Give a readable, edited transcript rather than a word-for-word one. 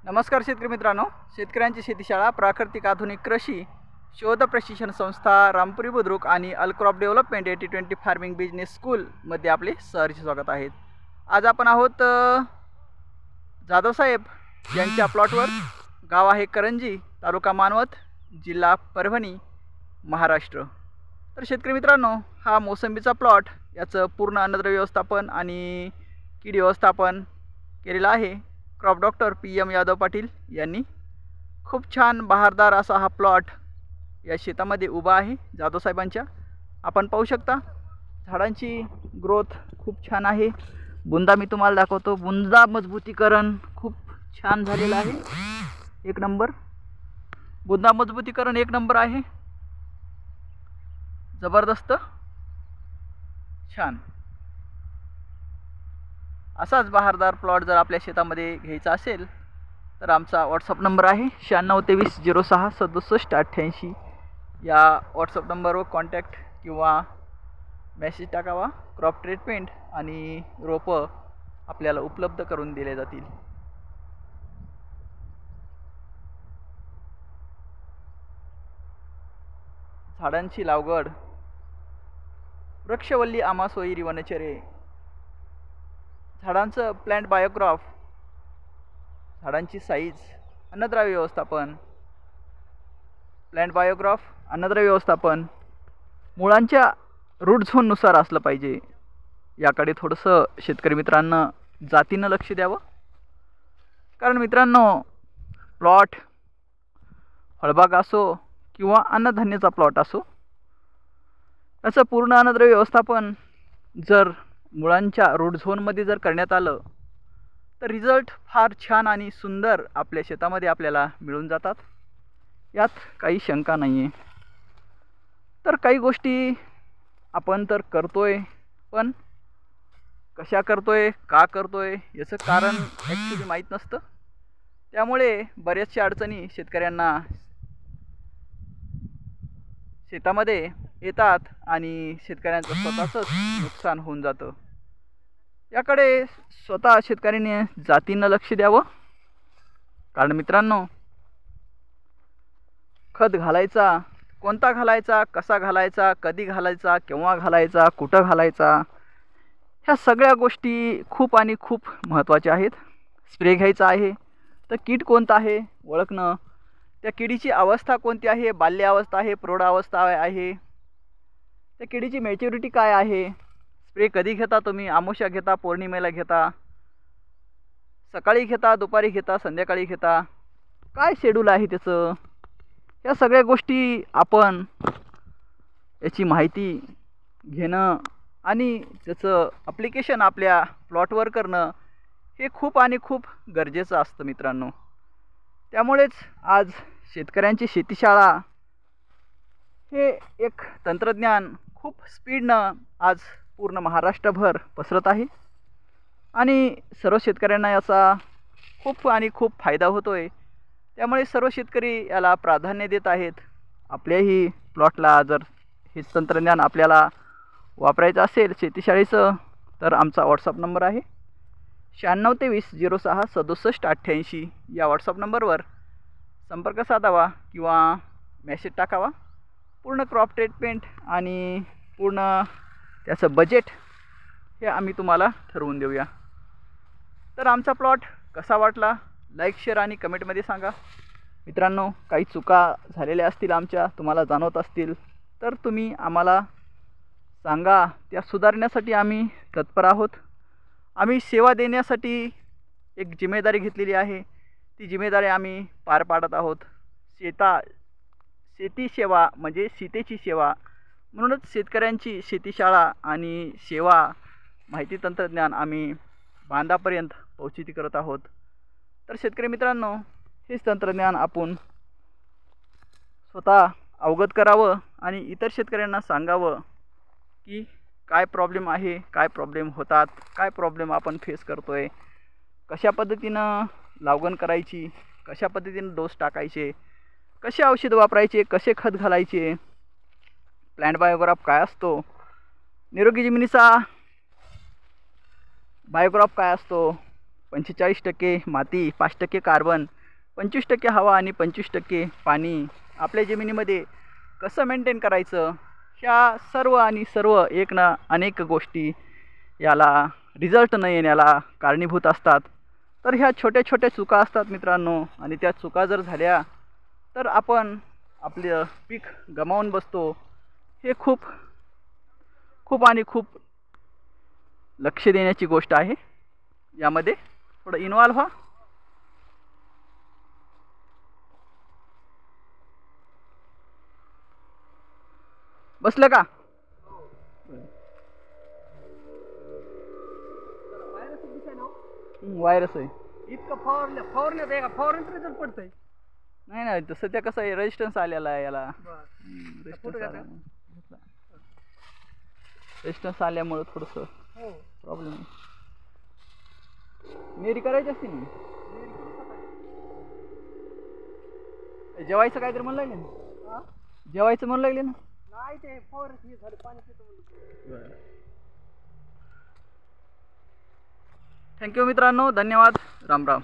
नमस्कार शेतकरी मित्रांनो, शेतकऱ्यांची शेतीशाळा प्राकृतिक आधुनिक कृषी शोध प्रशिक्षण संस्था रामपुरी बुद्रुक आणि अलक्रॉप डेव्हलपमेंट 80-20 फार्मिंग बिझनेस स्कूलमध्ये आपले सहर्ष स्वागत आहेत। आज आपण आहोत जाधव साहेब यांच्या प्लॉटवर। गाव आहे करंजी, तालुका मानवत, जिल्हा परभणी, महाराष्ट्र। तर शेतकरी मित्रांनो, हा मोसंबीचा प्लॉट, याचं पूर्ण अन्नद्रव्य व्यवस्थापन आणि कीड व्यवस्थापन केलेलं आहे crop doctor PM Yadav Patil यांनी। खूप छान बहारदार असा हा प्लॉट या शेतामध्ये उभा आहे जाधव साहेबांच्या। आपण पाहू शकता झाडांची ग्रोथ खूप छान आहे। बुंदा मी तुम्हाला दाखवतो, बुंदा मजबूतीकरण खूप छान झालेलं आहे, एक नंबर। बुंदा मजबूतीकरण एक नंबर आहे, जबरदस्त छान। असाच बहारदार प्लॉट जर आपल्या शेतामध्ये घ्यायचा असेल तर आमचा व्हॉट्सअप नंबर आहे 9623066788। या व्हॉट्सअप नंबरवर कॉन्टॅक्ट किंवा मेसेज टाकावा। क्रॉप ट्रीटमेंट आणि रोपं आपल्याला उपलब्ध करून दिले जातील। झाडांची लागवड वृक्षवल्ली आम्हा सोयीरी वनचरे, झाडांचं प्लांट बायोग्राफ, झाडांची साईज, अन्नद्रव्य व्यवस्थापन, प्लांट बायोग्राफ, अन्नद्रव्य व्यवस्थापन मुळांच्या रूट झोननुसार असलं पाहिजे। याकडे थोडंसं शेतकरी मित्रांना जातीनं लक्ष द्यावं, कारण मित्रांनो प्लॉट फळबाग असो किंवा अन्नधान्याचा प्लॉट असो, त्याचं पूर्ण अन्नद्रव्य व्यवस्थापन जर मुळांच्या रूट झोनमध्ये जर करण्यात आलं तर रिझल्ट फार छान आणि सुंदर आपल्या शेतामध्ये आपल्याला मिळून जातात। यात काही शंका नाही आहे। तर काही गोष्टी आपण तर करतोय, पण कशा करतोय, का करतोय, याचं कारण ॲक्च्युली माहीत नसतं। त्यामुळे बऱ्याचशा अडचणी शेतकऱ्यांना शेतामध्ये येतात आणि शेतकऱ्यांचं स्वतःचंच नुकसान होऊन जातं। याकडे स्वतः शेतकऱ्यांनी जातीनं लक्ष द्यावं, कारण मित्रांनो खत घालायचा, कोणता घालायचा, कसा घालायचा, कधी घालायचा, केव्हा घालायचा, कुठं घालायचा, ह्या सगळ्या गोष्टी खूप आणि खूप महत्त्वाच्या आहेत। स्प्रे घ्यायचा आहे तर कीड कोणता आहे ओळखणं, त्या किडीची अवस्था कोणती आहे, बाल्य अवस्था आहे, प्रौढ अवस्था आहे, त्या किडीची मॅच्युरिटी काय आहे, स्प्रे कधी घेता तुम्ही, अमावस्या घेता, पौर्णिमेला घेता, सकाळी घेता, दुपारी घेता, संध्याकाळी घेता, काय शेड्यूल आहे त्याचं, या सगळ्या गोष्टी आपण याची माहिती घेणं आणि त्याचं ॲप्लिकेशन आपल्या प्लॉटवर करणं हे खूप आणि खूप गरजेचं असतं मित्रांनो। त्यामुळेच आज शेतकऱ्यांची शेतीशाळा हे एक तंत्रज्ञान खूप स्पीडनं आज पूर्ण महाराष्ट्रभर पसरत आहे आणि सर्व शेतकऱ्यांना याचा खूप आणि खूप फायदा होतोय। त्यामुळे सर्व शेतकरी याला प्राधान्य देत आहेत। आपल्याही प्लॉटला जर हे तंत्रज्ञान आपल्याला वापरायचं असेल शेतीशाळेचं, तर आमचा व्हॉट्सअप नंबर आहे 9623066788। या व्हॉट्सअप नंबरवर संपर्क साधावा किंवा मेसेज टाकावा। पूर्ण क्रॉप ट्रीटमेंट आणि पूर्ण त्याचं बजेट हे आम्ही तुम्हाला ठरवून देऊया। तर आमचा प्लॉट कसा वाटला लाईक, शेअर आणि कमेंटमध्ये सांगा। मित्रांनो, काही चुका झालेल्या असतील आमच्या, तुम्हाला जाणवत असतील तर तुम्ही आम्हाला सांगा, त्या सुधारण्यासाठी आम्ही तत्पर आहोत। आम्ही सेवा देण्यासाठी एक जिम्मेदारी घेतलेली आहे, ती जिम्मेदारी आम्ही पार पाडत आहोत। शेती सेवा म्हणजे सीतेची सेवा, म्हणूनच शेतकऱ्यांची शेतीशाळा आणि सेवा माहिती तंत्रज्ञान आम्ही बांधापर्यंत पोहोचित करत आहोत। तर शेतकरी मित्रांनो, हेच तंत्रज्ञान आपण स्वतः अवगत करावं आणि इतर शेतकऱ्यांना सांगावं की काय प्रॉब्लेम आहे, काय प्रॉब्लेम होतात, काय प्रॉब्लेम आपण फेस करतोय, कशा पद्धतीनं लागवड करायची, कशा पद्धतीनं डोस टाकायचे, कसे औषध वापरायचे, कसे खत घालायचे, प्लांट बायोग्राफ काय असतो, निरोगी जमिनीचा बायोग्राफ काय असतो, 45% माती, 5% कार्बन, 25% हवा आणि 25% पाणी आपल्या जमिनीमध्ये कसं मेंटेन करायचं, ह्या सर्व एक ना अनेक गोष्टी याला रिझल्ट न येण्याला कारणीभूत असतात. तर ह्या छोट्या छोट्या चुका असतात मित्रांनो, आणि त्या चुका जर झाल्या तर आपण आपलं पीक गमावून बसतो. हे खूप लक्ष देण्याची गोष्ट आहे. यामध्ये थोडं इन्व्हॉल्व व्हा. बसलं का? व्हायरस आहे. इतकं फवारण्यात आहे का? फवारण्यात रिझल्ट पडतंय. नाही नाही, तसं त्या कसं आहे, रेजिस्टन्स आलेला आहे याला. रेजिस्टन्स आल्यामुळं थोडंसं प्रॉब्लेम आहे. नेरी करायची असते ना. जेवायचं काहीतरी म्हणू लागले ना? जेवायचं म्हणू लागले ना? नाही, ते फवारणी झालं, पाणी पितो म्हणून. थँक्यू मित्रांनो, धन्यवाद, राम राम.